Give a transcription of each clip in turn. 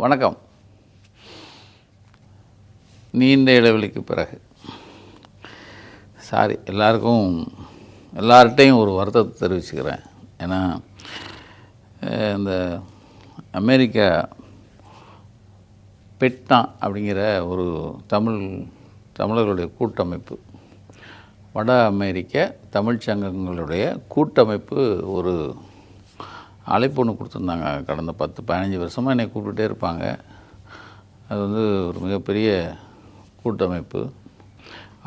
வணக்கம். நீண்ட இடைவெளிக்கு பிறகு எல்லார்கிட்டையும் ஒரு வருத்தத்தை தெரிவிச்சுக்கிறேன். ஏன்னா இந்த அமெரிக்கா பெட்னா அப்படிங்கிற ஒரு தமிழர்களுடைய கூட்டமைப்பு, வட அமெரிக்க தமிழ் சங்கங்களுடைய கூட்டமைப்பு ஒரு அழைப்பு ஒன்று கொடுத்துருந்தாங்க. கடந்த 10-15 வருஷமாக என்னை கூப்பிட்டுட்டே இருப்பாங்க. அது ஒரு மிகப்பெரிய கூட்டமைப்பு.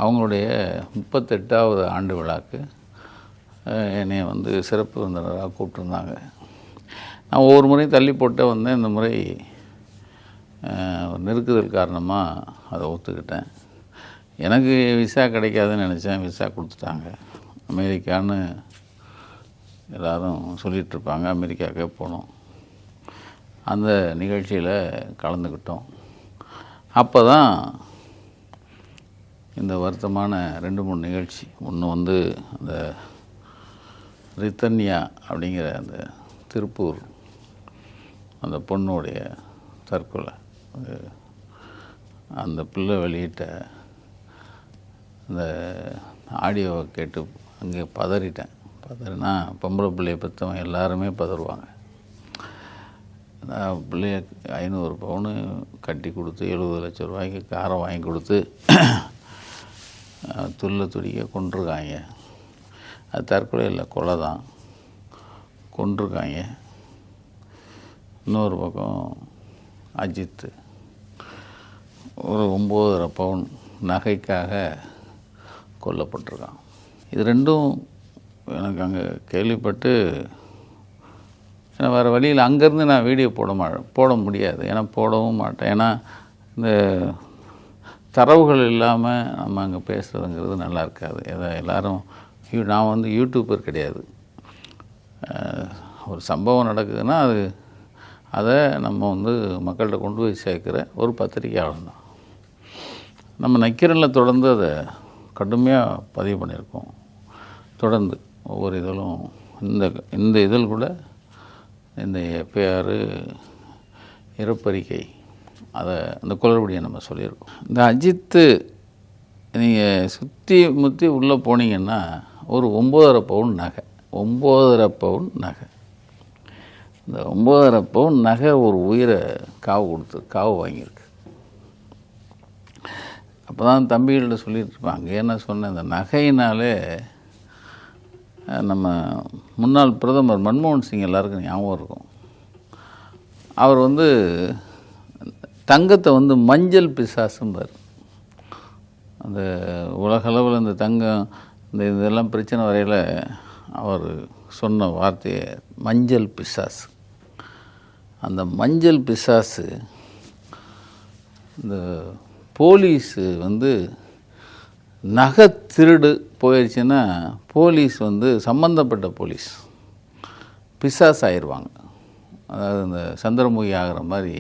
அவங்களுடைய 38வது ஆண்டு விழாக்கு என்னை சிறப்பு விருந்தினராக கூப்பிட்டுருந்தாங்க. நான் ஒவ்வொரு முறையும் தள்ளி போட்டு வந்தேன். இந்த முறை ஒரு நெருக்குதல் காரணமாக அதை ஒத்துக்கிட்டேன். எனக்கு விசா கிடைக்காதுன்னு நினச்சேன். விசா கொடுத்துட்டாங்க. அமெரிக்கான்னு எல்லோரும் சொல்லிகிட்ருப்பாங்க. அமெரிக்காவுக்கே போனோம். அந்த நிகழ்ச்சியில் கலந்துக்கிட்டோம். அப்போ தான் இந்த வருத்தமான 2-3 நிகழ்ச்சி. ஒன்று அந்த ரித்தன்யா அப்படிங்கிற அந்த திருப்பூர் அந்த பொண்ணுடைய தற்கொலை, அந்த பிள்ளை வெளியிட்ட அந்த ஆடியோவை கேட்டு அங்கே பதறிட்டேன். பதறினா பொம்பளை பிள்ளையை பெற்றவங்க எல்லாருமே பதறுவாங்க. பிள்ளைய 500 பவுன் கட்டி கொடுத்து 70 லட்சம் ரூபாய்க்கு காரை வாங்கி கொடுத்து துடிக்க கொண்டிருக்காங்க. அது தற்கொலை இல்லை, கொலை தான். கொண்டிருக்காங்க. இன்னொரு பக்கம் அஜித் ஒரு 9.5 பவுன் நகைக்காக கொல்லப்பட்டிருக்கான். இது ரெண்டும் எனக்கு அங்கே கேள்விப்பட்டு, ஏன்னா வேறு வழியில் அங்கேருந்து நான் வீடியோ போட முடியாது. ஏன்னா போடவும் மாட்டேன். ஏன்னா இந்த தரவுகள் இல்லாமல் நம்ம அங்கே பேசுகிறதுங்கிறது நல்லா இருக்காது. எல்லோரும் நான் யூடியூபர் கிடையாது. ஒரு சம்பவம் நடக்குதுன்னா அதை நம்ம மக்கள்கிட்ட கொண்டு போய் சேர்க்குற ஒரு பத்திரிக்கையாளர் தான். நம்ம நக்கீரனில் தொடர்ந்து அதை கடுமையாக பதிவு பண்ணியிருக்கோம். தொடர்ந்து ஒவ்வொரு இதழும் இந்த இதழ் கூட இந்த எஃப்ஐஆர் இறப்பறிக்கை அதை அந்த குளறுபடியை நம்ம சொல்லியிருக்கோம். இந்த அஜித்து நீங்கள் சுற்றி முற்றி உள்ளே போனீங்கன்னா ஒரு 9.5 பவுன் நகை, 9.5 பவுன் நகை. இந்த 9.5 பவுன் நகை ஒரு உயிரை காவு வாங்கியிருக்கு. அப்போ தான் தம்பிகள்கிட்ட சொல்லிகிட்டு இருப்பாங்க. என்ன சொன்னேன், இந்த நகையினாலே நம்ம முன்னாள் பிரதமர் மன்மோகன் சிங் எல்லாருக்கும் ஞாபகம் இருக்கும். அவர் தங்கத்தை மஞ்சள் பிசாசும்பார். அந்த உலகளவில் இந்த தங்கம் இதெல்லாம் பிரச்சனை வரையில் அவர் சொன்ன வார்த்தையை மஞ்சள் பிசாசு. அந்த மஞ்சள் பிசாசு இந்த போலீஸு நகை திருடு போயிடுச்சுன்னா போலீஸ் சம்பந்தப்பட்ட போலீஸ் பிசாஸ் ஆயிடுவாங்க. அதாவது இந்த சந்திரமுகி ஆகிற மாதிரி,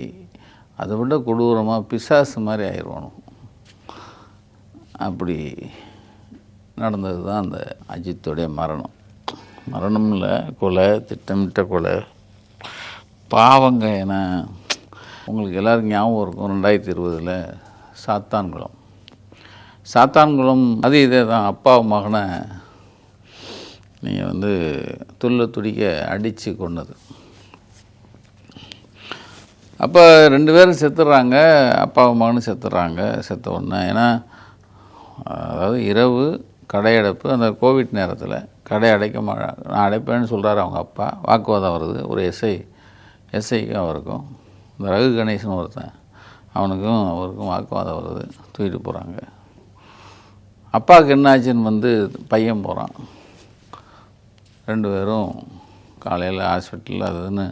அதை விட கொடூரமாக பிசாசு மாதிரி ஆயிடுவானு. அப்படி நடந்தது தான் அந்த அஜித்துடைய மரணம் இல்லை, கொலை, திட்டமிட்ட கொலை, பாவங்க. ஏன்னா உங்களுக்கு எல்லாருக்கும் ஞாபகம் இருக்கும், 2020 சாத்தான்குளம் அது இதே தான். அப்பா மகனை நீங்கள் துடிக்க அடித்து கொண்டது. அப்போ 2 பேரும் செத்துடுறாங்க. அப்பாவும் மகனும் செத்துடுறாங்க. செத்த உடனே, ஏன்னா அதாவது இரவு கடையடைப்பு, அந்த கோவிட் நேரத்தில் கடை நான் அடைப்பேன்னு சொல்கிறாரு அவங்க அப்பா. வாக்குவாதம் வருது. ஒரு எஸ்ஐக்கும் அவருக்கும், இந்த ரகு கணேசன் ஒருத்தன், அவருக்கும் வாக்குவாதம் வருது. தூக்கிட்டு போகிறாங்க. அப்பாவுக்கு என்னாச்சுன்னு பையன் போகிறான். 2 பேரும் காலையில் ஹாஸ்பிட்டலில் அதுன்னு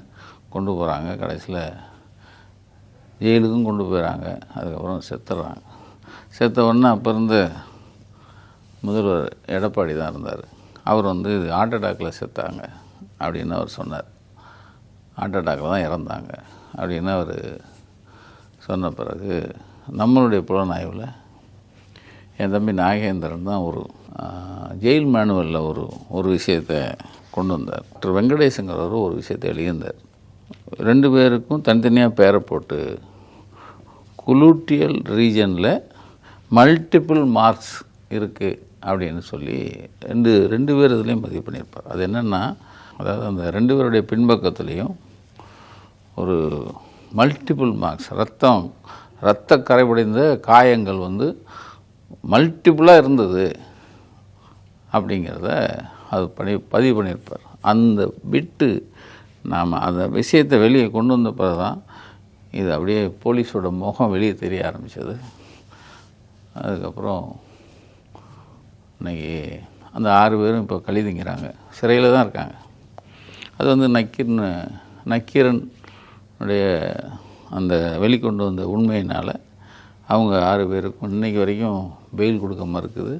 கொண்டு போகிறாங்க. கடைசியில் ஜெயிலுக்கும் கொண்டு போயிடறாங்க. அதுக்கப்புறம் செத்துடுறாங்க. செத்த உடனே அப்போ இருந்த முதல்வர் எடப்பாடி தான் இருந்தார். அவர் இது ஹார்ட் அட்டாக்கில் செத்தாங்க அப்படின்னு அவர் சொன்னார். ஹார்ட் அட்டாக்கில் தான் இறந்தாங்க அப்படின்னு அவர் சொன்ன பிறகு நம்மளுடைய புலனாய்வில் என் தம்பி நாகேந்திரன் தான் ஒரு ஜெயில் மேனுவலில் ஒரு விஷயத்தை கொண்டு வந்தார். டாக்டர் வெங்கடேசங்கிறவர் ஒரு விஷயத்தை எழுதியிருந்தார். 2 பேருக்கும் தனித்தனியாக பேரை போட்டு குலூட்டியல் ரீஜனில் மல்டிபிள் மார்க்ஸ் இருக்குது அப்படின்னு சொல்லி ரெண்டு பேர் இதுலேயும் பதிவு பண்ணியிருப்பார். அது என்னென்னா, அதாவது அந்த 2 பேருடைய பின்பக்கத்துலேயும் ஒரு மல்டிபிள் மார்க்ஸ், இரத்த கரைபடைந்த காயங்கள் வந்து மல்டிபிளாக இருந்தது அப்படிங்கிறத அது பதிவு பண்ணியிருப்பார். அந்த பிட்டு நாம் அந்த விஷயத்தை வெளியே கொண்டு வந்த பிறகு தான் இது அப்படியே போலீஸோட முகம் வெளியே தெரிய ஆரம்பித்தது. அதுக்கப்புறம் இன்றைக்கி அந்த 6 பேரும் இப்போ கழிதிங்கிறாங்க, சிறையில் தான் இருக்காங்க. அது வந்து நக்கீரனுடைய அந்த வெளிக்கொண்டு வந்த உண்மையினால் அவங்க 6 பேருக்கும் இன்றைக்கி வரைக்கும் பெயில் கொடுக்க மறுக்குது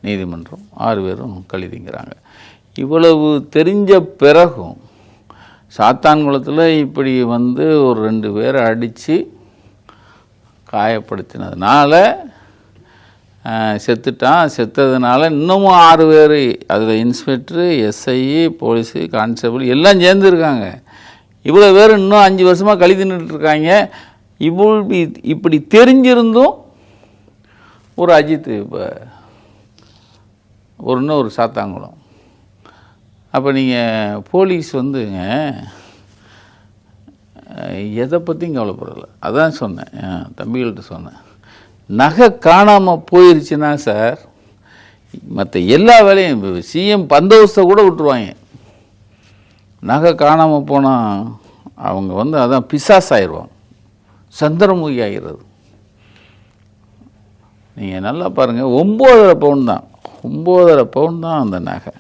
நீதிமன்றம். 6 பேரும் கழிதிங்கிறாங்க. இவ்வளவு தெரிஞ்ச பிறகும் சாத்தான்குளத்தில் இப்படி வந்து ஒரு 2 பேரை அடித்து காயப்படுத்தினதுனால செத்ததுனால இன்னமும் 6 பேர், அதில் இன்ஸ்பெக்டரு, எஸ்ஐ, போலீஸு, கான்ஸ்டபிள் எல்லாம் சேர்ந்துருக்காங்க. இவ்வளோ பேர் இன்னும் 5 வருஷமாக கழி தின்னுட்டுருக்காங்க. இப்படி தெரிஞ்சிருந்தும் ஒரு அஜித் இப்போ இன்னும் சாத்தான்குளம். அப்போ நீங்கள் போலீஸ் வந்துங்க எதை பற்றியும் கவலைப்படலை. அதான் சொன்னேன், தம்பிகள்கிட்ட சொன்னேன், நகை காணாமல் போயிருச்சுன்னா சார் மற்ற எல்லா வேலையும் சிஎம் பந்தோபஸ்தை கூட விட்டுருவாங்க. நகை காணாமல் போனால் அவங்க வந்து அதான் பிசாஸ் ஆயிடுவாங்க, சந்திரமுகி ஆகிறது. நீங்கள் நல்லா பாருங்கள், 9.5 பவுன் தான், 9.5 பவுன் தான் அந்த நகை.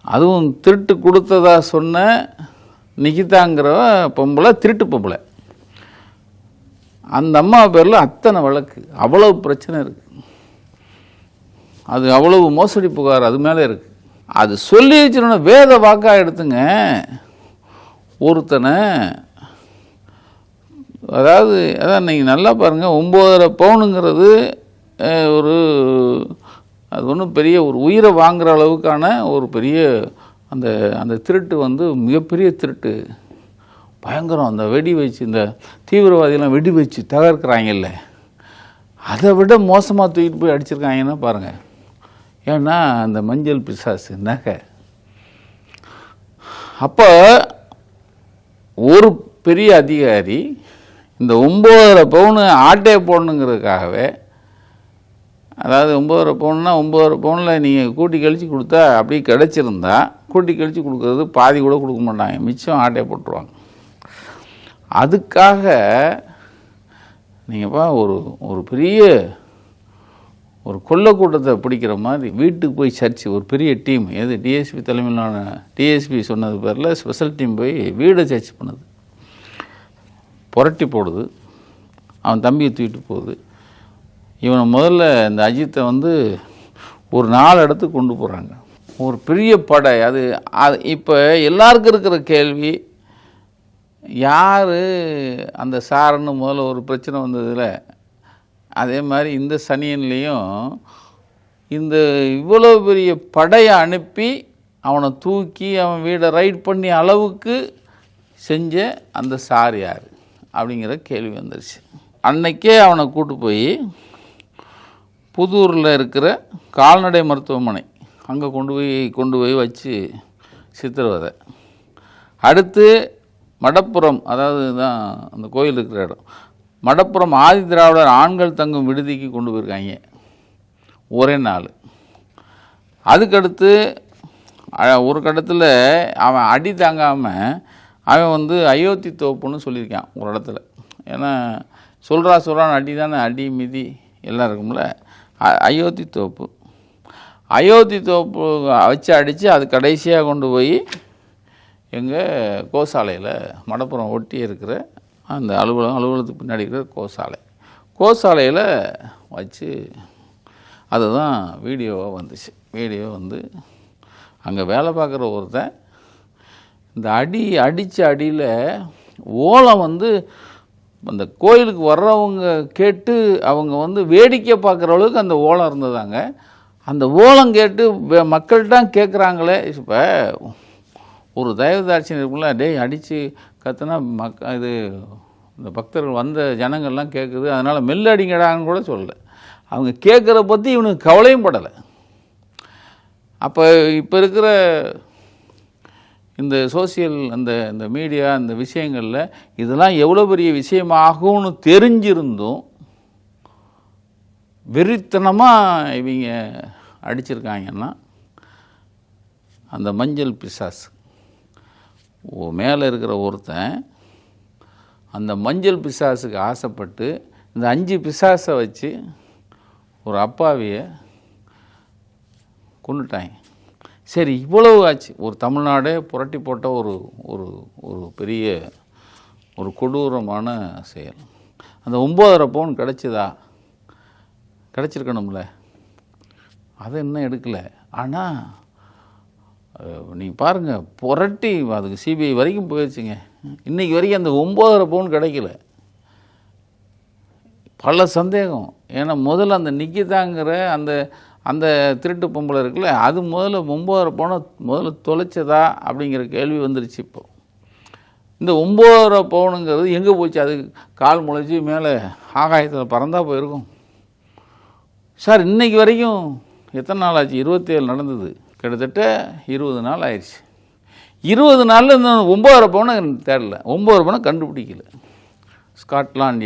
அதுவும் திருட்டு கொடுத்ததா சொன்ன நிகிதாங்கிற பொம்பளை திருட்டு பொம்பளை. அந்த அம்மா பேரில் அத்தனை வழக்கு, அவ்வளவு பிரச்சனை இருக்குது. அது அவ்வளவு மோசடி புகார் அது மேலே இருக்குது. அது சொல்லி வச்சுருந்தா வேத வாக்காக எடுத்துங்க ஒருத்தனை. அதான் நீங்கள் நல்லா பாருங்கள், 9.5 பவுனுங்கிறது அது ஒன்றும் பெரிய ஒரு உயிரை வாங்குகிற அளவுக்கான ஒரு பெரிய அந்த திருட்டு வந்து மிகப்பெரிய திருட்டு, பயங்கரம். அந்த வெடி வச்சு இந்த தீவிரவாதிகள்லாம் வெடி வச்சு தகர்க்கிறாங்கல்ல, அதை விட மோசமாக தூக்கிட்டு போய் அடிச்சிருக்காங்கன்னா பாருங்கள். ஏன்னா அந்த மஞ்சள் பிசாசு நகை. அப்போ ஒரு பெரிய அதிகாரி இந்த 9.5 பவுனு ஆட்டையை போடணுங்கிறதுக்காகவே, அதாவது 9.5 பவுன்னா 9.5 பவுனில் நீங்கள் கூட்டி கழித்து கொடுத்தா அப்படியே கிடச்சிருந்தா கூட்டி கழித்து கொடுக்குறது பாதி கூட கொடுக்க மாட்டாங்க, மிச்சம் ஆட்டையை போட்டுருவாங்க. அதுக்காக நீங்கள்ப்பா ஒரு பெரிய ஒரு கொள்ளை கூட்டத்தை பிடிக்கிற மாதிரி வீட்டுக்கு போய் சர்ச்சு ஒரு பெரிய டீம், எது டிஎஸ்பி தலைமையிலான டிஎஸ்பி சொன்னது பேரில் ஸ்பெஷல் டீம் போய் வீடை சர்ச் பண்ணுது, புரட்டி போடுது, அவன் தம்பியை தூக்கிட்டு போகுது. இவனை முதல்ல இந்த அஜித்தை வந்து ஒரு 4 இடத்துக்கு கொண்டு போகிறாங்க, ஒரு பெரிய படை. அது இப்போ எல்லாருக்கும் இருக்கிற கேள்வி, யார் அந்த சாரன்னு முதல்ல ஒரு பிரச்சனை வந்ததில், அதே மாதிரி இந்த சனியன்லேயும் இந்த இவ்வளோ பெரிய படையை அனுப்பி அவனை தூக்கி அவன் வீடை ரைட் பண்ணி அளவுக்கு செஞ்ச அந்த சார் யார் அப்படிங்கிற கேள்வி வந்துருச்சு. அன்னைக்கே அவனை கூட்டு போய் புதூரில் இருக்கிற கால்நடை மருத்துவமனை அங்கே கொண்டு போய் வச்சு சித்திரவதை. அடுத்து மடப்புறம், அதாவது தான் அந்த கோயில் இருக்கிற இடம், மடப்புறம் ஆதி திராவிடர் ஆண்கள் தங்கும் விடுதிக்கு கொண்டு போயிருக்காங்க ஒரே நாள். அதுக்கடுத்து ஒரு கட்டத்தில் அவன் அடி தாங்காமல் அவன் வந்து அயோத்தி தோப்புன்னு சொல்லியிருக்கான் ஒரு இடத்துல. ஏன்னா சொல்கிறான்னு அடி தானே, அடி மிதி எல்லாம் இருக்கும்ல. அயோத்தி தோப்பு வச்சு அடித்து அது கடைசியாக கொண்டு போய் எங்கள் கோசாலையில் மடப்புறம் ஒட்டி இருக்கிற அந்த அலுவலகத்துக்கு பின்னாடி இருக்கிற கோசாலையில் வச்சு அதுதான் வீடியோவாக வந்துச்சு. வீடியோ வந்து அங்கே வேலை பார்க்குற ஒருத்தன் இந்த அடித்த அடியில் ஓலம் வந்து அந்த கோயிலுக்கு வர்றவங்க கேட்டு அவங்க வந்து வேடிக்கை பார்க்குற அளவுக்கு அந்த ஓலம் இருந்ததாங்க. அந்த ஓலம் கேட்டு மக்கள்கிட்ட கேட்குறாங்களே. இப்போ ஒரு தயவு தாட்சியம் இருக்குல்ல, டேய் அடித்து கத்துனா இது இந்த பக்தர்கள் வந்த ஜனங்கள்லாம் கேட்குது, அதனால் மெல்லடிங்கடான்னு கூட சொல்லலை. அவங்க கேட்குற பற்றி இவனுக்கு கவலையும் படலை. அப்போ இப்போ இருக்கிற இந்த சோசியல் இந்த மீடியா இந்த விஷயங்களில் இதெல்லாம் எவ்வளோ பெரிய விஷயமாகும்னு தெரிஞ்சிருந்தும் வெறித்தனமாக இவங்க அடிச்சிருக்காங்கன்னா அந்த மஞ்சள் பிசாசு மேலே இருக்கிற ஒருத்தன் அந்த மஞ்சள் பிசாசுக்கு ஆசைப்பட்டு இந்த 5 பிசாசை வச்சு ஒரு அப்பாவியை கொண்டுட்டாங்க. சரி, இவ்வளவு ஆச்சு. ஒரு தமிழ்நாடே புரட்டி போட்ட ஒரு ஒரு ஒரு பெரிய ஒரு கொடூரமான செயல். அந்த 9.5 பவுன் கிடச்சிதா? கிடச்சிருக்கணும்ல, அதை இன்னும் எடுக்கலை. ஆனால் நீங்கள் பாருங்கள், புரட்டி அதுக்கு சிபிஐ வரைக்கும் போயிடுச்சுங்க. இன்றைக்கி வரைக்கும் அந்த 9.5 பவுன் கிடைக்கல. பல சந்தேகம். ஏன்னா முதல்ல அந்த நிக்கிதாங்கிற அந்த அந்த திருட்டு பொம்பளை இருக்குல்ல, அது முதல்ல 9.5 பவுனை முதல்ல தொலைச்சதா அப்படிங்கிற கேள்வி வந்துருச்சு. இப்போ இந்த 9.5 பவுனுங்கிறது எங்கே போச்சு? அது கால் முளைச்சி மேலே ஆகாயத்தில் பறந்தா போயிருக்கும் சார். இன்றைக்கி வரைக்கும் எத்தனை நாள் ஆச்சு? 27 நடந்தது, கிட்டத்தட்ட 20 நாள் ஆயிடுச்சு. 20 நாளில் இந்த 9.5 பவுனை தேடல, 9 பவுனை கண்டுபிடிக்கல. ஸ்காட்லாண்ட்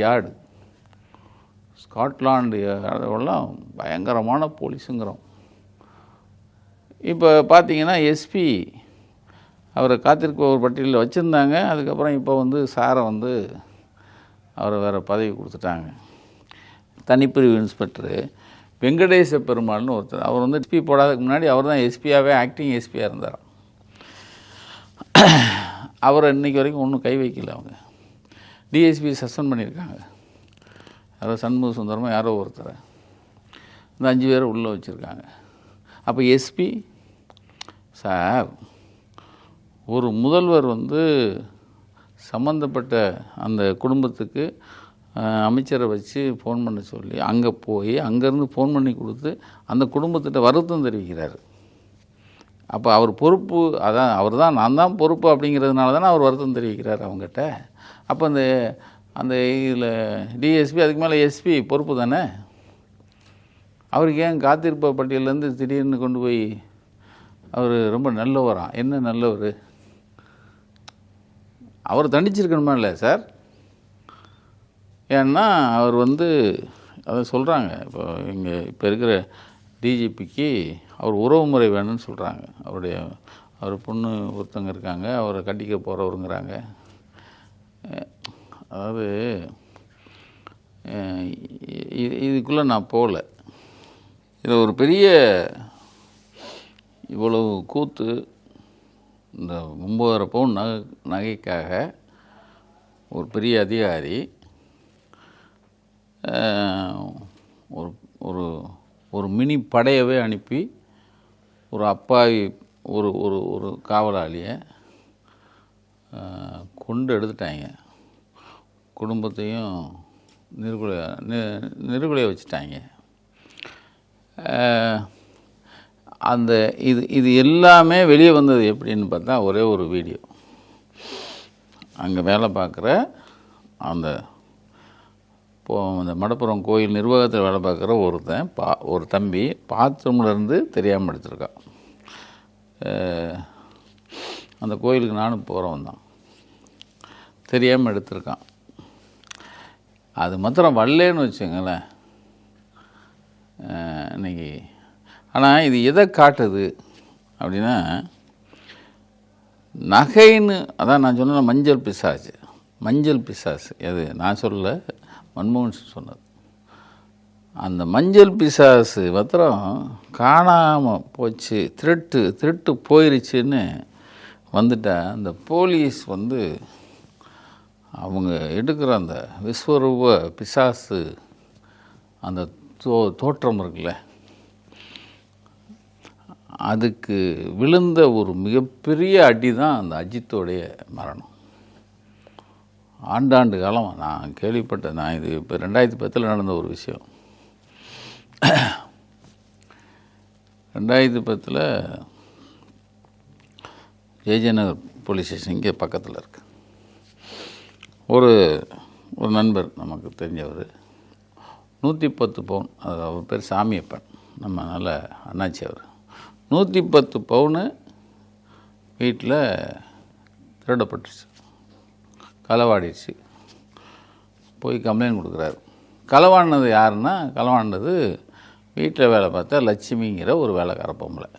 யார்டெல்லாம் பயங்கரமான போலீஸுங்கிறோம். இப்போ பார்த்தீங்கன்னா எஸ்பி அவரை காத்திருப்பவர் பட்டியலில் வச்சுருந்தாங்க. அதுக்கப்புறம் இப்போ சாரை அவரை வேறு பதவி கொடுத்துட்டாங்க. தனிப்பிரிவு இன்ஸ்பெக்டரு வெங்கடேச பெருமாள்னு ஒருத்தர், அவர் எஸ்பி போடாததுக்கு முன்னாடி அவர் தான் எஸ்பியாகவே ஆக்டிங் எஸ்பியாக இருந்தார். அவரை இன்றைக்கி வரைக்கும் ஒன்றும் கை வைக்கல. அவங்க டிஎஸ்பி சஸ்பெண்ட் பண்ணியிருக்காங்க. யாரோ சண்முக சுந்தரமோ யாரோ ஒருத்தரை, இந்த 5 பேரை உள்ளே வச்சுருக்காங்க. அப்போ எஸ்பி சார், ஒரு முதல்வர் சம்மந்தப்பட்ட அந்த குடும்பத்துக்கு அமைச்சரை வச்சு ஃபோன் பண்ண சொல்லி அங்கே போய் அங்கேருந்து ஃபோன் பண்ணி கொடுத்து அந்த குடும்பத்திட்ட வருத்தம் தெரிவிக்கிறார். அப்போ அவர் பொறுப்பு, அதான் அவர் தான் நான் தான் பொறுப்பு அப்படிங்கிறதுனால தானே அவர் வருத்தம் தெரிவிக்கிறார் அவங்ககிட்ட. அப்போ அந்த இதில் டிஎஸ்பி அதுக்கு மேலே எஸ்பி பொறுப்பு தானே. அவருக்கு ஏன் காத்திருப்பு பட்டியலேருந்து திடீர்னு கொண்டு போய் அவர் ரொம்ப நல்லவராம்? என்ன நல்லவர்? அவர் தண்டிச்சிருக்கணுமா இல்லை சார்? ஏன்னா அவர் அதை சொல்கிறாங்க. இப்போ இருக்கிற டிஜிபிக்கு அவர் உறவு முறை வேணும்னு சொல்கிறாங்க. அவர் பொண்ணு ஒருத்தங்க இருக்காங்க, அவரை கட்டிக்க போகிறவருங்கிறாங்க. அதாவது இதுக்குள்ளே நான் போகல. இதில் ஒரு பெரிய இவ்வளவு கூத்து. இந்த 9.5 பவுன் நகைக்காக ஒரு பெரிய அதிகாரி ஒரு ஒரு மினி படையவே அனுப்பி ஒரு அப்பாவி ஒரு காவலாளியை கொண்டு எடுத்துட்டாங்க. குடும்பத்தையும் நிர்குலைய வச்சுட்டாங்க. இது எல்லாமே வெளியே வந்தது எப்படின்னு பார்த்தா, ஒரே ஒரு வீடியோ. அங்கே வேலை பார்க்குற அந்த மடப்புறம் கோயில் நிர்வாகத்தில் வேலை பார்க்குற ஒரு தம்பி பாத்ரூம்லேருந்து தெரியாமல் எடுத்திருக்கான். அந்த கோயிலுக்கு நானும் போகிறவன் தான், தெரியாமல் எடுத்திருக்கான். அது மாத்திரம் வரலேன்னு வச்சுங்களேன் இன்றைக்கி. ஆனால் இது எதை காட்டுது அப்படின்னா, நகைன்னு அதான் நான் சொன்ன மஞ்சள் பிசாசு எது நான் சொல்லலை, மன்மோகன் சொன்னது. அந்த மஞ்சள் பிசாசு மாத்திரம் காணாமல் போச்சு, திருட்டு போயிருச்சுன்னு வந்துட்டா அந்த போலீஸ் அவங்க எடுக்கிற அந்த விஸ்வரூப பிசாசு அந்த தோற்றம் இருக்குல்ல, அதுக்கு விழுந்த ஒரு மிகப்பெரிய அடி தான் அந்த அஜித்தோடைய மரணம். ஆண்டாண்டு காலம் நான் கேள்விப்பட்டேன். நான் இது இப்போ 2010 நடந்த ஒரு விஷயம். 2010 ஜெயஜநகர் போலீஸ் ஸ்டேஷன் இங்கே பக்கத்தில் இருக்குது. ஒரு ஒரு நண்பர் நமக்கு தெரிஞ்சவர் 110 பவுன், அது அவர் பேர் சாமியப்பன், நம்ம நல்ல அண்ணாச்சி அவர். 110 பவுனு வீட்டில் திருடப்பட்டுருச்சு, களவாடிடுச்சு. போய் கம்ப்ளைண்ட் கொடுக்குறாரு. களவாடினது யாருன்னா, களவாடினது வீட்டில் வேலை பார்த்தா லட்சுமிங்கிற ஒரு வேலைக்கார பொம்பளை.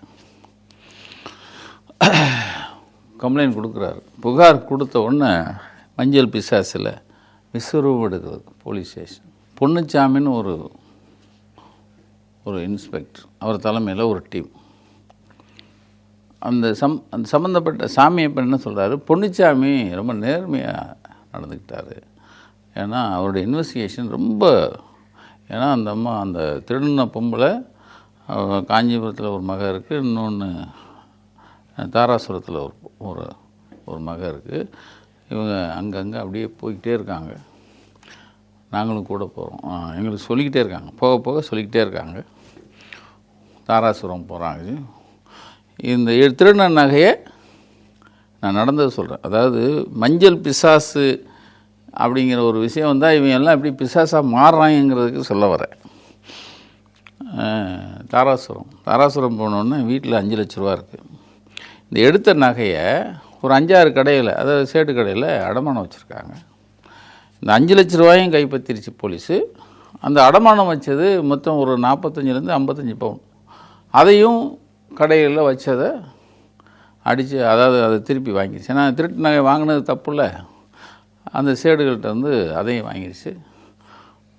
கம்ப்ளைண்ட் கொடுக்குறாரு. புகார் கொடுத்த உடனே மஞ்சள் பிசாசில் விஸ்வரூபம் எடுக்கிறது போலீஸ் ஸ்டேஷன். பொன்னுச்சாமின்னு ஒரு இன்ஸ்பெக்டர், அவர் தலைமையில் ஒரு டீம். அந்த சம்மந்தப்பட்ட சாமியப்பன் என்ன சொல்கிறாரு, பொன்னுச்சாமி ரொம்ப நேர்மையாக நடந்துக்கிட்டார். ஏன்னா அவருடைய இன்வெஸ்டிகேஷன் ரொம்ப, ஏன்னா அந்த அம்மா அந்த திருடின பொம்பளை காஞ்சிபுரத்தில் ஒரு மகன் இருக்குது, இன்னொன்று தாராசுரத்தில் ஒரு மகன் இருக்குது. இவங்க அங்கங்கே அப்படியே போய்கிட்டே இருக்காங்க. நாங்களும் கூட போகிறோம். எங்களுக்கு சொல்லிக்கிட்டே இருக்காங்க, போக போக சொல்லிக்கிட்டே இருக்காங்க. தாராசுரம் போகிறாங்க. இந்த திருடின நகையை நான் நடந்தது சொல்கிறேன். அதாவது மஞ்சள் பிசாசு அப்படிங்கிற ஒரு விஷயம் வந்தால் இவங்க எல்லாம் எப்படி பிசாசாக மாறுறாங்கிறதுக்கு சொல்ல வரேன். தாராசுரம் போனோன்னே வீட்டில் 5 லட்ச ரூபா இருக்குது. இந்த எடுத்த நகையை ஒரு 5-6 கடையில், அதாவது சேட்டு கடையில் அடமானம் வச்சுருக்காங்க. இந்த 5 லட்ச ரூபாயும் கைப்பற்றிருச்சு போலீஸு. அந்த அடமானம் வச்சது மொத்தம் ஒரு 45 55 பவுன். அதையும் கடைகளில் வச்சதை அடித்து, அதாவது அதை திருப்பி வாங்கிடுச்சு. ஏன்னா திருட்டு நகை வாங்கினது தப்பு இல்லை. அந்த சேடுகள்கிட்ட வந்து அதையும் வாங்கிடுச்சு.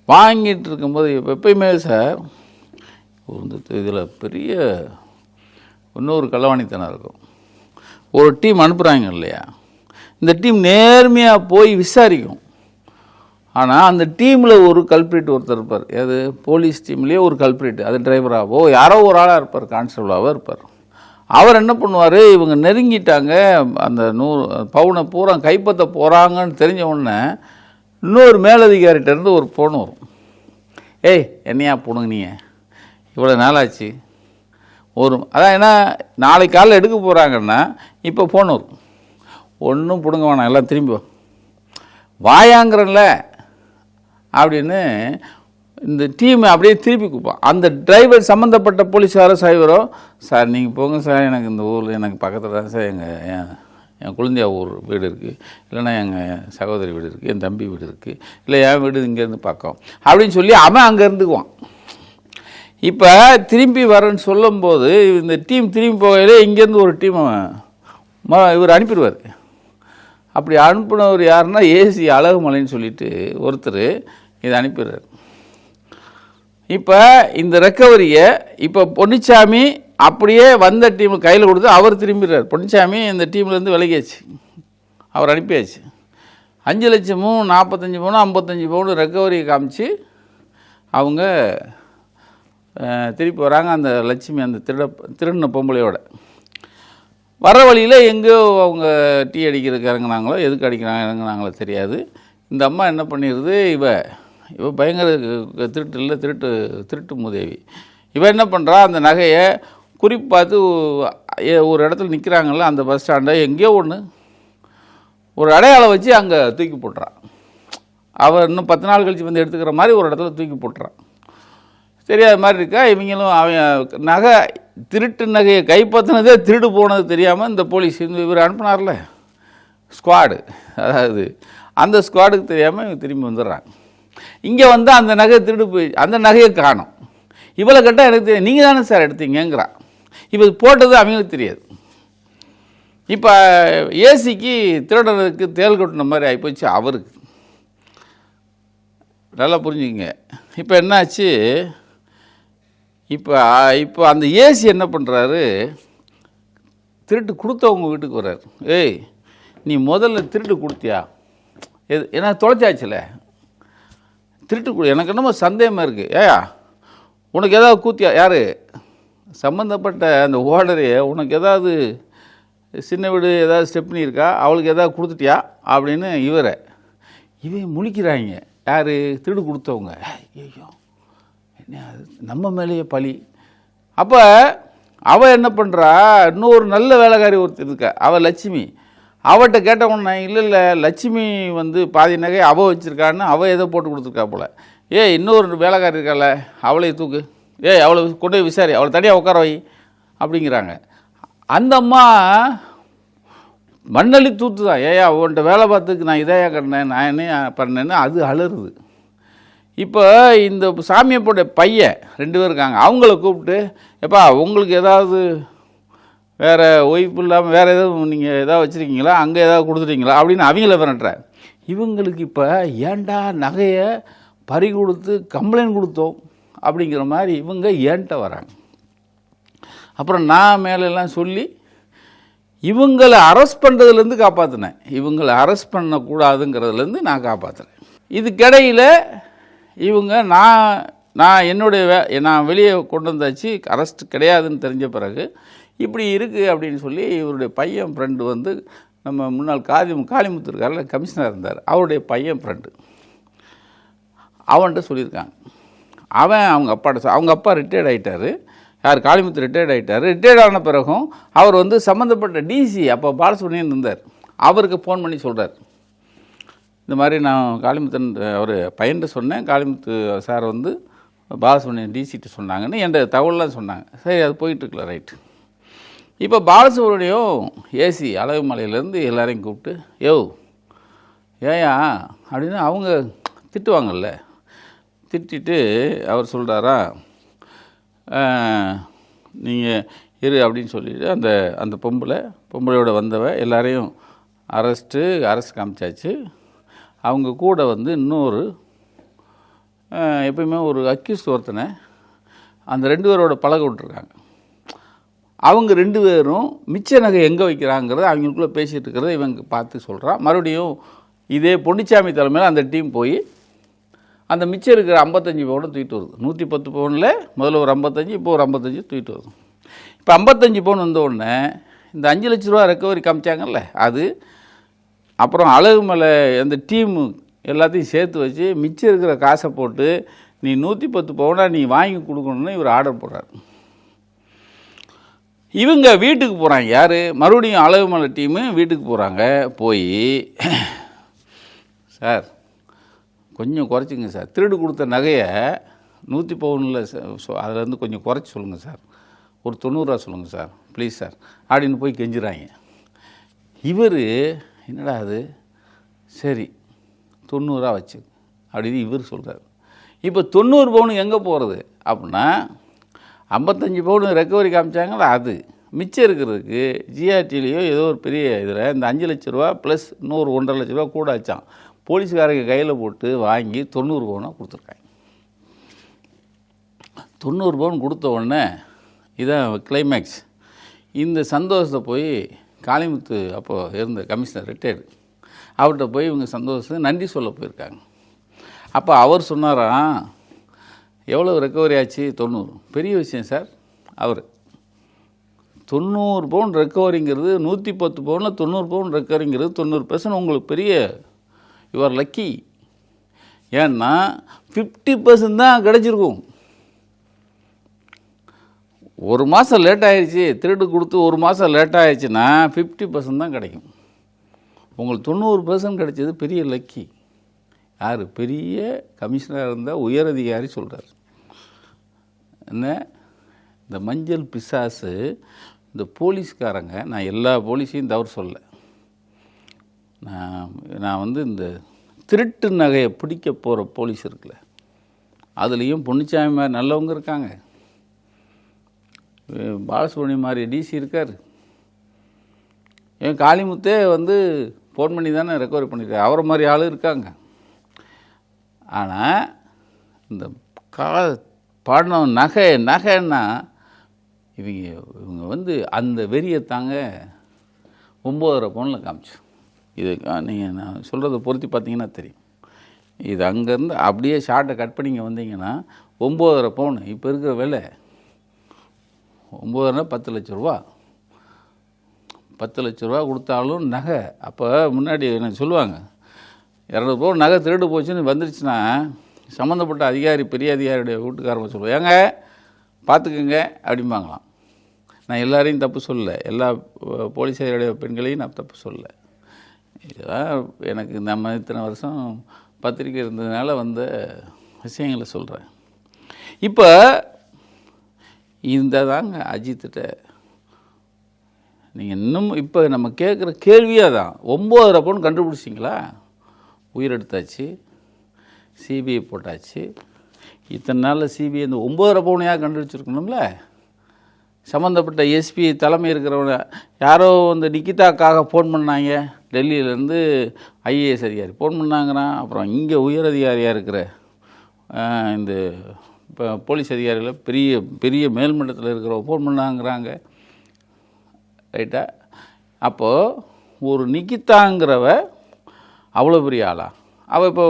வாங்கிட்டு இருக்கும்போது எப்பயுமே சார் இதில் பெரிய இன்னொரு களவாணித்தனம் இருக்கும். ஒரு டீம் அனுப்புகிறாங்க இல்லையா, இந்த டீம் நேர்மையாக போய் விசாரிக்கும். ஆனால் அந்த டீமில் ஒரு கல்பிரிட் ஒருத்தர் இருப்பார். அது போலீஸ் டீம்லேயே ஒரு கல்பிரிட், அது டிரைவராகவோ யாரோ ஒரு ஆளாக இருப்பார், கான்ஸ்டபிளாகவோ இருப்பார். அவர் என்ன பண்ணுவார், இவங்க நெருங்கிட்டாங்க, அந்த 100 பவுனை பூரா கைப்பற்ற போகிறாங்கன்னு தெரிஞ்ச உடனே இன்னொரு மேலதிகாரிகிட்டேருந்து ஒரு ஃபோன் வரும். ஏய் என்னையா போடுங்க நீங்கள், இவ்வளோ நாளாச்சு அதான் ஏன்னா நாளைக்கு காலையில் எடுக்க போகிறாங்கன்னா இப்போ ஃபோன் வரும். ஒன்றும் பிடுங்க வேணாம், எல்லாம் திரும்பி வாயாங்கிறல்ல அப்படின்னு இந்த டீம் அப்படியே திருப்பி கூப்பான். அந்த டிரைவர் சம்மந்தப்பட்ட போலீஸாரோ சைவரோ, சார் நீங்கள் போங்க சார், எனக்கு இந்த ஊரில் எனக்கு பக்கத்தில் தான் சார் என் குழந்தையா ஊர் வீடு இருக்குது, இல்லைன்னா எங்கள் சகோதரி வீடு இருக்குது, என் தம்பி வீடு இருக்குது, இல்லை என் வீடு இங்கேருந்து பக்கம் அப்படின்னு சொல்லி அவன் அங்கே இருந்துக்குவான். இப்போ திரும்பி வரேன்னு சொல்லும்போது இந்த டீம் திரும்பி போகையிலே இங்கேருந்து ஒரு டீம் இவர் அனுப்பிடுவார். அப்படி அனுப்பினவர் யாருன்னா ஏசி அழகுமலைன்னு சொல்லிட்டு ஒருத்தர் இதை அனுப்பிடுறார். இப்போ இந்த ரெக்கவரியை இப்போ பொன்னுச்சாமி அப்படியே வந்த டீம் கையில் கொடுத்து அவர் திரும்பிடுறார். பொன்னுச்சாமி இந்த டீம்லேருந்து விலகியாச்சு, அவர் அனுப்பியாச்சு. 5 லட்சமும் 45 பவுனும் 55 பவுனும் ரெக்கவரி காமிச்சு அவங்க திருப்பி வராங்க. அந்த லட்சுமி அந்த திருடின பொம்பளையோட வர வழியில் எங்கேயோ அவங்க டீ அடிக்கிறதுக்கு இறங்குனாங்களோ, எதுக்கு இறங்குனாங்களோ தெரியாது. இந்த அம்மா என்ன பண்ணிடுது, இவ பயங்கர திருட்டு மூதேவி. இவன் என்ன பண்ணுறா, அந்த நகையை குறிப்பு பார்த்து ஒரு இடத்துல நிற்கிறாங்கல்ல அந்த பஸ் ஸ்டாண்டை, எங்கேயோ ஒரு அடையாளம் வச்சு அங்கே தூக்கி போட்டுறான். அவன் இன்னும் 10 நாள் கழித்து வந்து எடுத்துக்கிற மாதிரி ஒரு இடத்துல தூக்கி போட்டுறான். தெரியாத மாதிரி இருக்கா. இவங்களும் அவன் திருட்டு நகையை கைப்பற்றினதே திருடு போனது தெரியாமல் இந்த போலீஸ் இவர் அனுப்பினார்ல ஸ்குவாடு, அதாவது அந்த ஸ்குவாடுக்கு தெரியாமல் இவங்க திரும்பி வந்துடுறாங்க. இங்கே வந்து அந்த நகை திருடு போய் அந்த நகையை காணும். இவ்வளோ கேட்டால் எனக்கு தெரியும், நீங்கள் தானே சார் எடுத்தீங்கிறான். இப்போ போட்டது அவங்களுக்கு தெரியாது. இப்போ ஏசிக்கு திருடனுக்கு தேல் கொட்டின மாதிரி ஆகிப்போச்சு அவருக்கு. நல்லா புரிஞ்சுங்க. இப்போ என்னாச்சு, இப்போ அந்த ஏசி என்ன பண்ணுறாரு, திருட்டு கொடுத்தவங்க வீட்டுக்கு வர்றாரு. ஏய் நீ முதல்ல திருட்டு கொடுத்தியா, ஏன்னா தொலைச்சாச்சுல திருட்டு எனக்கு என்னமோ சந்தேகமாக இருக்குது. ஏயா உனக்கு ஏதாவது கூத்தியா, யார் சம்மந்தப்பட்ட அந்த ஓடரே உனக்கு ஏதாவது சின்ன வீடு ஏதாவது ஸ்டெப்னி இருக்கா, அவளுக்கு ஏதாவது கொடுத்துட்டியா அப்படின்னு இவன் முழிக்கிறாங்க. யார் திருடு கொடுத்தவங்க. ஐயோ என்ன நம்ம மேலேயே பழி. அப்போ அவள் என்ன பண்ணுறா, இன்னொரு நல்ல வேலைக்காரி ஒருத்தர் இருக்கா, அவள் லட்சுமி. அவட்ட கேட்ட உடனே இல்லை லட்சுமி வந்து பாதி நகை அவள் வச்சுருக்கான்னு அவள் ஏதோ போட்டு கொடுத்துருக்கா போல். இன்னொரு வேலைக்காரி இருக்கால அவளை தூக்கு, அவளை கொண்டு போய் விசாரி, அவளை தனியாக உட்கார வை அப்படிங்கிறாங்க. அந்த அம்மா மண்ணள்ளி தூத்து தான், அவன்கிட்ட வேலை பார்த்துக்கு நான் இதையா கட்டினேன், நான் என்ன பண்ணேன்னு அது அலறுது. இப்போ இந்த சாமியப்போட பையன் 2 பேர் இருக்காங்க, அவங்கள கூப்பிட்டு எப்பா உங்களுக்கு ஏதாவது வேறு ஒய்ஃப் இல்லாமல் வேறு எதாவது நீங்கள் எதாவது வச்சுருக்கீங்களா, அங்கே ஏதாவது கொடுத்துட்டீங்களா அப்படின்னு அவங்கள விரட்டுற. இவங்களுக்கு இப்போ ஏன்டா நகையை பறி கொடுத்து கம்ப்ளைண்ட் கொடுத்தோம் அப்படிங்கிற மாதிரி இவங்க ஏன்ட்ட வராங்க. அப்புறம் நான் மேலெல்லாம் சொல்லி இவங்களை அரெஸ்ட் பண்ணுறதுலேருந்து காப்பாற்றினேன், இவங்களை அரெஸ்ட் பண்ணக்கூடாதுங்கிறதுலேருந்து நான் காப்பாற்றினேன். இதுக்கிடையில் இவங்க நான் நான் வெளியே கொண்டு வந்தாச்சு, அரெஸ்ட் கிடையாதுன்னு தெரிஞ்ச பிறகு இப்படி இருக்குது அப்படின்னு சொல்லி இவருடைய பையன் ஃப்ரெண்டு வந்து நம்ம முன்னாள் காளிமுத்து இருக்கார்ல, கமிஷனர் இருந்தார், அவருடைய பையன் ஃப்ரெண்டு அவன்கிட்ட சொல்லியிருக்காங்க. அவங்க அப்பா ரிட்டையர்ட் ஆகிட்டார். யார்? காளிமுத்து ரிட்டையர்ட் ஆகிட்டார். ரிட்டையர்ட் ஆன பிறகும் அவர் வந்து சம்மந்தப்பட்ட டிசி அப்போ பாலசுப்ரமணியன் இருந்தார், அவருக்கு ஃபோன் பண்ணி சொல்கிறார், இந்த மாதிரி நான் காளிமுத்தன் அவர் பையன்ட்டு சொன்னேன், காளிமுத்து சார் வந்து பாலசுப்ரமணியன் டிசிட்டு சொன்னாங்கன்னு என்ற தகவல்லாம் சொன்னாங்க. சரி, அது போயிட்டுருக்குல, ரைட்டு. இப்போ பாலசுப்ரமணியம் ஏசி அழகுமலையிலேருந்து எல்லாரையும் கூப்பிட்டு ஏயா அப்படின்னு அவங்க திட்டுவாங்கல்ல, திட்டிட்டு அவர் சொல்கிறாரா, நீங்கள் இரு அப்படின்னு சொல்லிட்டு அந்த பொம்பளையோட வந்தவ எல்லாரையும் அரெஸ்ட் காமிச்சாச்சு. அவங்க கூட வந்து இன்னொரு எப்பயுமே ஒரு அக்யூஸ்ட் ஒருத்தனை அந்த 2 பேரோட பழக விட்டுருக்காங்க. அவங்க 2 பேரும் மிச்ச நகை எங்கே வைக்கிறாங்கிறத அவங்களுக்குள்ளே பேசிகிட்டு இருக்கிறத இவங்க பார்த்து சொல்கிறான். மறுபடியும் இதே பொன்னிச்சாமி தலைமையில் அந்த டீம் போய் அந்த மிச்சம் இருக்கிற 55 பவுனை தூக்கிட்டு வருது. 110 பவுனில் முதல்ல ஒரு 55, இப்போ ஒரு 55 தூக்கிட்டு வருது. இப்போ 55 பவுன் வந்த உடனே இந்த 5 லட்ச ரூபா ரெக்கவரி காமிச்சாங்கல்ல, அது அப்புறம் அழகுமலை அந்த டீமு எல்லாத்தையும் சேர்த்து வச்சு மிச்சம் இருக்கிற காசை போட்டு நீ 110 பவுனாக நீ வாங்கி கொடுக்கணுன்னு இவர் ஆர்டர் போடுறார். இவங்க வீட்டுக்கு போகிறாங்க. யார்? மறுபடியும் அழகுமலை டீமு வீட்டுக்கு போகிறாங்க. போய் சார் கொஞ்சம் குறைச்சிங்க சார், திருடு கொடுத்த நகையை 100 பவுனில் அதிலேருந்து கொஞ்சம் குறைச்சி சொல்லுங்கள் சார், ஒரு 90 ரூபா சொல்லுங்கள் சார் ப்ளீஸ் சார் அப்படின்னு போய் கெஞ்சுறாங்க. இவர் என்னடா அது, சரி 90 ரூபா வச்சு அப்படின்னு இவர் சொல்கிறார். இப்போ 90 பவுன் எங்கே போகிறது அப்படின்னா 55 பவுன் ரெக்கவரி காமிச்சாங்களா, அது மிச்சம் இருக்கிறதுக்கு ஜிஆர்டிலேயோ ஏதோ ஒரு பெரிய இதில் இந்த 5 லட்ச ரூபா ப்ளஸ் இன்னொரு 1.5 லட்ச ரூபா கூட ஆச்சான். போலீஸ்காரங்க கையில் போட்டு வாங்கி 90 பவுனாக கொடுத்துருக்காங்க. 90 பவுன் கொடுத்த உடனே இதான் கிளைமேக்ஸ். இந்த சந்தோஷத்தை போய் காளிமுத்து அப்போது இருந்த கமிஷனர் ரிட்டையர்டு, அவர்கிட்ட போய் இவங்க சந்தோஷத்தை நன்றி சொல்ல போயிருக்காங்க. அப்போ அவர் சொன்னாராம், எவ்வளோ ரெக்கவரி ஆச்சு? 90. பெரிய விஷயம் சார். அவர் 90 பவுன் ரெக்கவரிங்கிறது 110 பவுனில் 90 பவுன் ரெக்கவரிங்கிறது 90% உங்களுக்கு பெரிய யுவர் லக்கி. ஏன்னா 50% தான் கிடச்சிருக்கும். ஒரு மாதம் லேட் ஆகிடுச்சு, திருடு கொடுத்து ஒரு மாதம் லேட் ஆகிடுச்சுன்னா 50% தான் கிடைக்கும். உங்களுக்கு 90% கிடைச்சது பெரிய லக்கி. யார்? பெரிய கமிஷனராக இருந்தால் உயர் அதிகாரி சொல்கிறார். என்ன இந்த மஞ்சள் பிசாசு இந்த போலீஸ்காரங்க, நான் எல்லா போலீஸையும் தவறு சொல்ல, நான் வந்து இந்த திருட்டு நகையை பிடிக்க போகிற போலீஸ் இருக்குல்ல, அதுலேயும் பொன்னிச்சாமி மாதிரி நல்லவங்க இருக்காங்க, பாலசுப்ரமணியம் மாதிரி டிசி இருக்கார், ஏன் காளிமுத்தே வந்து ஃபோன் பண்ணி தானே ரெக்கவரி பண்ணியிருக்காரு, அவரை மாதிரி ஆள் இருக்காங்க. ஆனால் இந்த பாடின நகைன்னா இவங்க வந்து அந்த வெறியை தாங்க 9.5 பவுனில் காமிச்சு. இது நீங்கள் நான் சொல்கிறத பொருத்தி பார்த்தீங்கன்னா தெரியும். இது அங்கேருந்து அப்படியே ஷார்ட்டை கட் பண்ணி இங்கே வந்தீங்கன்னா 9.5 பவுன் இப்போ இருக்கிற விலை 9.5 10 லட்ச ரூபா. 10 லட்ச ரூபா கொடுத்தாலும் நகை. அப்போ முன்னாடி எனக்கு சொல்லுவாங்க, 200 பவுன் நகை திருடு போச்சுன்னு வந்துருச்சுன்னா சம்மந்தப்பட்ட அதிகாரி, பெரிய அதிகாரியுடைய வீட்டுக்காரங்க சொல்லுவாங்க, ஏங்க பார்த்துக்குங்க அப்படிம்பாங்களாம். நான் எல்லாரையும் தப்பு சொல்லலை, எல்லா போலீஸாருடைய பெண்களையும் நான் தப்பு சொல்லலை. இதெல்லாம் எனக்கு நம்ம இத்தனை வருஷம் பத்திரிக்கை இருந்ததுனால வந்த விஷயங்களை சொல்கிறேன். இப்போ இந்த தாங்க அஜித்திட்ட நீங்கள் இன்னும் இப்போ நம்ம கேட்குற கேள்வியாக தான் 9 பவுன் கண்டுபிடிச்சிங்களா? உயிரெடுத்தாச்சு, சிபிஐ போட்டாச்சு. இத்தனை நாளில் சிபிஐ இந்த 9 பவுனையாக கண்டுபிடிச்சிருக்கணும்ல. சம்மந்தப்பட்ட எஸ்பி தலைமை இருக்கிறவங்க யாரோ இந்த நிக்கிதாக்காக ஃபோன் பண்ணாங்க, டெல்லியிலேருந்து ஐஏஎஸ் அதிகாரி ஃபோன் பண்ணாங்கிறான். அப்புறம் இங்கே உயர் அதிகாரியாக இருக்கிற இந்த இப்போ போலீஸ் அதிகாரிகள் பெரிய பெரிய மேல்மட்டத்தில் இருக்கிறவங்க ஃபோன் பண்ணாங்கிறாங்க. ரைட்டா? அப்போது ஒரு நிக்கிதாங்கிறவ அவ்வளோ பெரிய ஆளா? அவள் இப்போ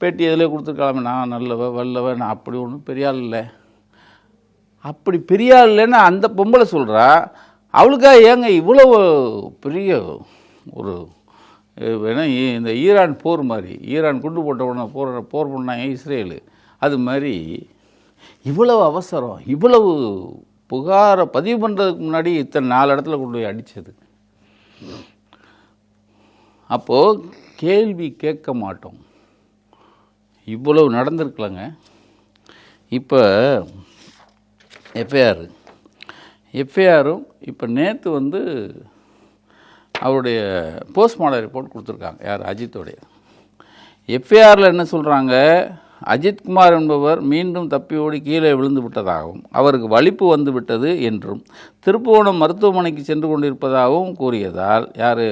பேட்டி எதில் கொடுத்துருக்கலாமே, நான் நல்லவ வல்லவ, நான் அப்படி ஒன்றும் பெரிய ஆள் இல்லை. அப்படி பெரிய ஆள் இல்லைன்னு அந்த பொம்பளை சொல்கிறா. அவளுக்காக ஏங்க இவ்வளோ பெரிய ஒரு வேணா இந்த ஈரான் போர் மாதிரி, ஈரான் குண்டு போட்ட உடனே போர் பண்ணாங்க இஸ்ரேலு, அது மாதிரி இவ்வளவு அவசரம், இவ்வளவு புகாரை பதிவு பண்ணுறதுக்கு முன்னாடி இத்தனை 4 இடத்துல கொண்டு போய் அடித்தது. அப்போது கேள்வி கேட்க மாட்டோம். இவ்வளவு நடந்திருக்கலங்க. இப்போ எஃப்ஐஆரும் இப்போ நேற்று வந்து அவருடைய போஸ்ட்மார்டம் ரிப்போர்ட் கொடுத்துருக்காங்க. யார்? அஜித்தோடைய. எஃப்ஐஆரில் என்ன சொல்கிறாங்க? அஜித்குமார் என்பவர் மீண்டும் தப்பி ஓடி கீழே விழுந்து விட்டதாகவும் அவருக்கு வலிப்பு வந்து விட்டது என்றும் திருப்புவனம் மருத்துவமனைக்கு சென்று கொண்டிருப்பதாகவும் கூறியதால் யார்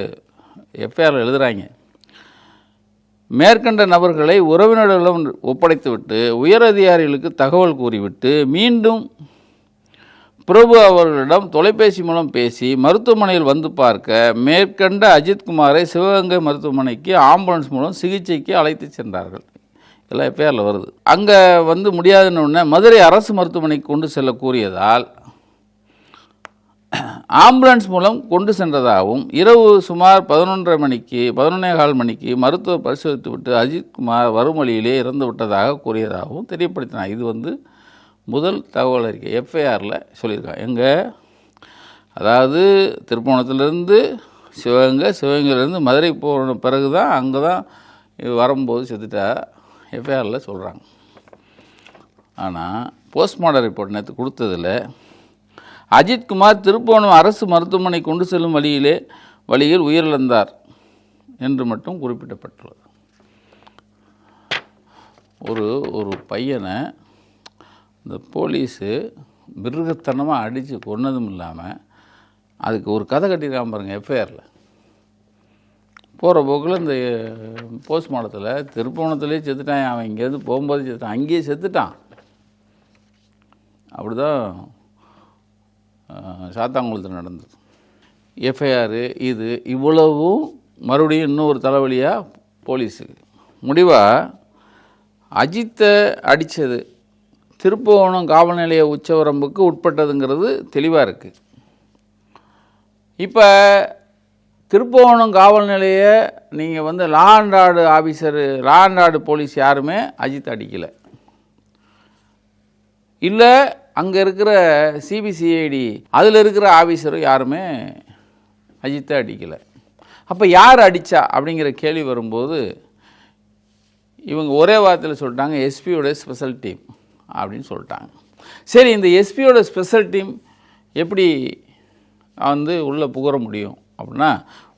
எஃப்ஐஆரில் எழுதுகிறாங்க, மேற்கண்ட நபர்களை உறவினர்களிடம் ஒப்படைத்துவிட்டு உயரதிகாரிகளுக்கு தகவல் கூறிவிட்டு மீண்டும் பிரபு அவர்களிடம் தொலைபேசி மூலம் பேசி மருத்துவமனையில் வந்து பார்க்க மேற்கண்ட அஜித்குமாரை சிவகங்கை மருத்துவமனைக்கு ஆம்புலன்ஸ் மூலம் சிகிச்சைக்கு அழைத்து சென்றார்கள். இதெல்லாம் எஃப்ஐஆரில் வருது. அங்கே வந்து முடியாதுன்னு மதுரை அரசு மருத்துவமனைக்கு கொண்டு செல்ல கூறியதால் ஆம்புலன்ஸ் மூலம் கொண்டு சென்றதாகவும் இரவு சுமார் 11:15 மணிக்கு மருத்துவர் பரிசோதித்து விட்டு அஜித்குமார் வரும் வழியிலே இறந்து விட்டதாக கூறியதாகவும் தெரியப்படுத்தினார். இது வந்து முதல் தகவல் அறிக்கை எஃப்ஐஆரில் சொல்லியிருக்காங்க. எங்கே? அதாவது திருப்போணத்துலேருந்து சிவகங்கையிலேருந்து மதுரை போன பிறகு தான் அங்கே தான் வரும்போது செத்துட்டா எஃப்ஐஆரில் சொல்கிறாங்க. ஆனால் போஸ்ட்மார்டம் ரிப்போர்ட் நேற்று கொடுத்ததில் அஜித்குமார் திருப்போணம் அரசு மருத்துவமனை கொண்டு செல்லும் வழியில் உயிரிழந்தார் என்று மட்டும் குறிப்பிடப்பட்டுள்ளது. ஒரு பையனை இந்த போலீஸு மிருகத்தனமாக அடித்து கொன்னதும் இல்லாமல் அதுக்கு ஒரு கதை கட்டியிருக்காம பாருங்கள். எஃப்ஐஆரில் போகிற போக்கில் இந்த போஸ்ட்மார்ட்டத்தில் திருப்போணத்துலேயே செத்துட்டான். அவன் இங்கேருந்து போகும்போது செத்துட்டான், அங்கேயே செத்துட்டான். அப்படி தான் சாத்தாங்குளத்தில் நடந்தது. எஃப்ஐஆர் இது இவ்வளவும் மறுபடியும் இன்னொரு தலைவலியாக போலீஸுக்கு. முடிவாக அஜித்தை அடித்தது திருப்புவனம் காவல் நிலைய உச்சவரம்புக்கு உட்பட்டதுங்கிறது தெளிவாக இருக்குது. இப்போ திருப்புவனம் காவல் நிலைய நீங்கள் வந்து லா அண்ட் ஆர்டர் போலீஸ் யாருமே அஜித் அடிக்கலை. இல்லை அங்கே இருக்கிற சிபிசிஐடி அதில் இருக்கிற ஆஃபீஸரும் யாருமே அஜித்தை அடிக்கலை. அப்போ யார் அடித்தா அப்படிங்கிற கேள்வி வரும்போது இவங்க ஒரே வார்த்தையில் சொல்லிட்டாங்க, எஸ்பியோட ஸ்பெஷல் டீம் அப்படின்னு சொல்லிட்டாங்க. சரி, இந்த எஸ்பியோட ஸ்பெஷல் டீம் எப்படி வந்து உள்ளே புகர முடியும் அப்படின்னா,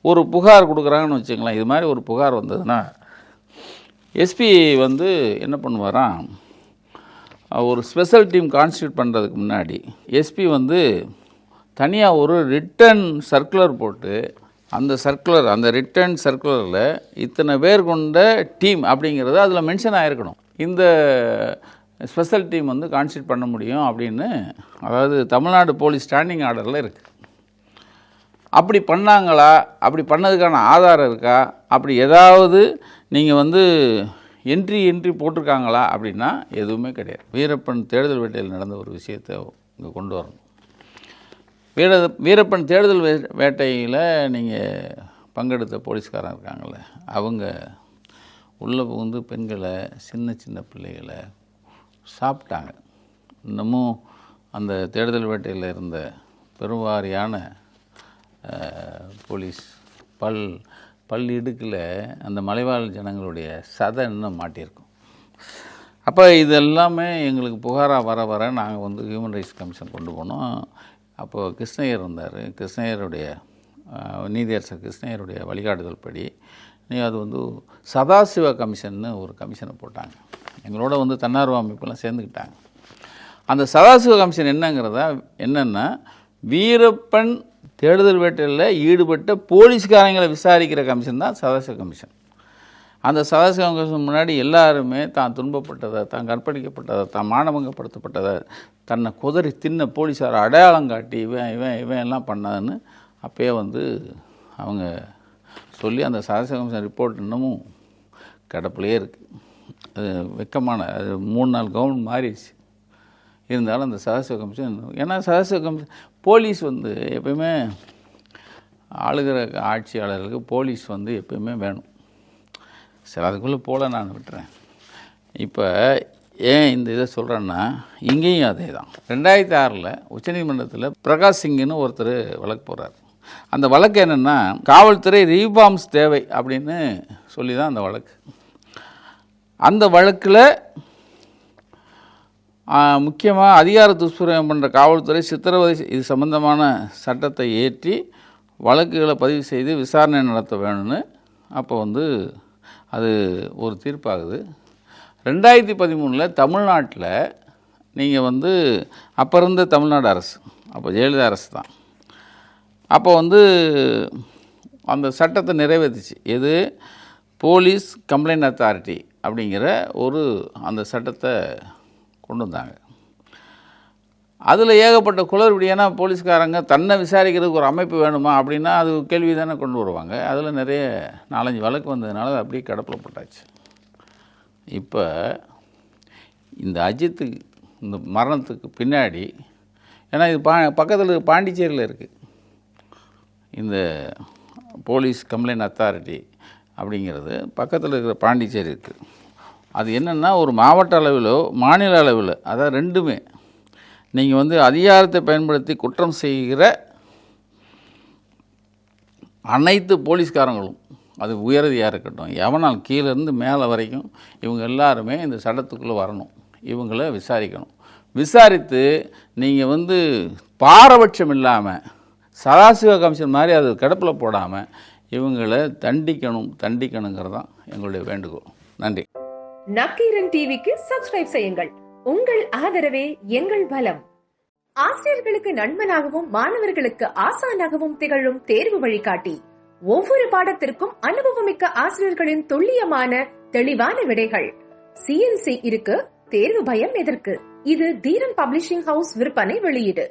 ஒரு புகார் கொடுக்குறாங்கன்னு வச்சுங்களேன். இது மாதிரி ஒரு புகார் வந்ததுன்னா எஸ்பி வந்து என்ன பண்ணுவாராம், ஒரு ஸ்பெஷல் டீம் கான்ஸ்டியூட் பண்ணுறதுக்கு முன்னாடி எஸ்பி வந்து தனியாக ஒரு ரிட்டன் சர்க்குலர் போட்டு அந்த ரிட்டன் சர்க்குலரில் இத்தனை பேர் கொண்ட டீம் அப்படிங்கிறது அதில் மென்ஷன் ஆகிருக்கணும். இந்த ஸ்பெஷல் டீம் வந்து கான்ஸ்டியூட் பண்ண முடியும் அப்படின்னு, அதாவது தமிழ்நாடு போலீஸ் ஸ்டாண்டிங் ஆர்டரில் இருக்குது. அப்படி பண்ணாங்களா? அப்படி பண்ணதுக்கான ஆதாரம் இருக்கா? அப்படி ஏதாவது நீங்கள் வந்து என்ட்ரி போட்டிருக்காங்களா அப்படின்னா எதுவுமே கிடையாது. வீரப்பன் தேடுதல் வேட்டையில் நடந்த ஒரு விஷயத்தை இங்கே கொண்டு வரணும். வீரப்பன் தேடுதல் வேட்டையில் நீங்கள் பங்கெடுத்த போலீஸ்காரன் இருக்காங்களே, அவங்க உள்ளே புகுந்து பெண்களை, சின்ன பிள்ளைகளை சாப்பிட்டாங்க. இன்னமும் அந்த தேடுதல் வேட்டையில் இருந்த பெருவாரியான போலீஸ் பல் இடுக்கில் அந்த மலைவாழ் ஜனங்களுடைய சதை இன்னும் மாட்டியிருக்கும். அப்போ இது எல்லாமே எங்களுக்கு புகாராக வர வர நாங்கள் வந்து ஹியூமன் ரைட்ஸ் கமிஷன் கொண்டு போனோம். அப்போது கிருஷ்ணய்யர் இருந்தார். கிருஷ்ணய்யருடைய நீதியரசர் கிருஷ்ணய்யருடைய வழிகாட்டுதல் படி அது வந்து சதாசிவ கமிஷன்னு ஒரு கமிஷனை போட்டாங்க. எங்களோட வந்து தன்னார்வ அமைப்பெல்லாம் சேர்ந்துக்கிட்டாங்க. அந்த சதாசிவ கமிஷன் என்னென்னா வீரப்பன் தேடுதல் வேட்டையில் ஈடுபட்ட போலீஸ்காரங்களை விசாரிக்கிற கமிஷன் தான் சதாசிவ கமிஷன். அந்த சதாசிவ கமிஷன் முன்னாடி எல்லாருமே தான் துன்பப்பட்டதை, தான் கற்பழிக்கப்பட்டதை, தான் மானபங்கப்படுத்தப்பட்டதை, தன்னை குதறி தின்ன போலீஸாரை அடையாளம் காட்டி இவன் எல்லாம் பண்ணாதுன்னு அப்போயே வந்து அவங்க சொல்லி அந்த சதாசிவ கமிஷன் ரிப்போர்ட் இன்னமும் கிடப்பிலையே இருக்குது. அது வெக்கமான, அது 3 நாள் கவர்மெண்ட் மாறிடுச்சு. இருந்தாலும் அந்த சதாசிவ கமிஷன், ஏன்னா சதாசிவ கமிஷன் போலீஸ் வந்து எப்பயுமே ஆளுகிற ஆட்சியாளர்களுக்கு போலீஸ் வந்து எப்பயுமே வேணும். சரி, அதுக்குள்ளே போல நான் விட்டுறேன். இப்போ ஏன் இந்த இதை சொல்கிறேன்னா, இங்கேயும் அதே தான். 2006 உச்சநீதிமன்றத்தில் பிரகாஷ் சிங்குன்னு ஒருத்தர் வழக்கு போகிறார். அந்த வழக்கு என்னென்னா, காவல்துறை ரீபார்ம்ஸ் தேவை அப்படின்னு சொல்லி தான் அந்த வழக்கு. அந்த வழக்கில் முக்கியமாக அதிகார துஷ்பிரயோகம் பண்ணுற காவல்துறை சித்திரவதை இது சம்பந்தமான சட்டத்தை ஏற்றி வழக்குகளை பதிவு செய்து விசாரணை நடத்த வேணும்னு அப்போ வந்து அது ஒரு தீர்ப்பாகுது. 2013 தமிழ்நாட்டில் நீங்கள் வந்து அப்போ இருந்த தமிழ்நாடு அரசு, அப்போ ஜெயலலிதா அரசு தான், அப்போ வந்து அந்த சட்டத்தை நிறைவேற்றுச்சு. எது? போலீஸ் கம்ப்ளைண்ட் அத்தாரிட்டி அப்படிங்கிற ஒரு அந்த சட்டத்தை கொண்டு வந்தாங்க. அதில் ஏகப்பட்ட குளறுபடி. ஏன்னா போலீஸ்காரங்க தன்னை விசாரிக்கிறதுக்கு ஒரு அமைப்பு வேணுமா அப்படின்னா அது கேள்வி தானே கொண்டு வருவாங்க. அதில் நிறைய 4-5 வழக்கு வந்ததுனால அது அப்படியே கடப்பில் போட்டாச்சு. இப்போ இந்த அஜித்துக்கு இந்த மரணத்துக்கு பின்னாடி, ஏன்னா இது பக்கத்தில் பாண்டிச்சேரியில் இருக்குது இந்த போலீஸ் கம்ப்ளைண்ட் அத்தாரிட்டி அப்படிங்கிறது, பக்கத்தில் இருக்கிற பாண்டிச்சேரி இருக்குது. அது என்னென்னா ஒரு மாவட்ட அளவிலோ மாநில அளவில், அதாவது ரெண்டுமே நீங்கள் வந்து அதிகாரத்தை பயன்படுத்தி குற்றம் செய்கிற அனைத்து போலீஸ்காரங்களும், அது உயரதியாக இருக்கட்டும், எவனால் கீழேருந்து மேலே வரைக்கும் இவங்க எல்லாருமே இந்த சட்டத்துக்குள்ளே வரணும். இவங்கள விசாரிக்கணும். விசாரித்து நீங்கள் வந்து பாரபட்சம் இல்லாமல் சதாசிவ கமிஷன் மாதிரி அது கிடப்பில் போடாமல் இவங்களை தண்டிக்கணுங்கிறது தான் எங்களுடைய வேண்டுகோள். நன்றி. நக்கீரன் டிவிக்கு சப்ஸ்கிரைப் செய்யுங்கள். உங்கள் ஆதரவே எங்கள் பலம். ஆசிரியர்களுக்கு நண்பனாகவும் மாணவர்களுக்கு ஆசானாகவும் திகழும் தேர்வு வழிகாட்டி. ஒவ்வொரு பாடத்திற்கும் அனுபவமிக்க ஆசிரியர்களின் துல்லியமான தெளிவான விடைகள். CNC இருக்கு, தேர்வு பயம் எதற்கு? இது தீரன் பப்ளிஷிங் ஹவுஸ் விற்பனை வெளியீடு.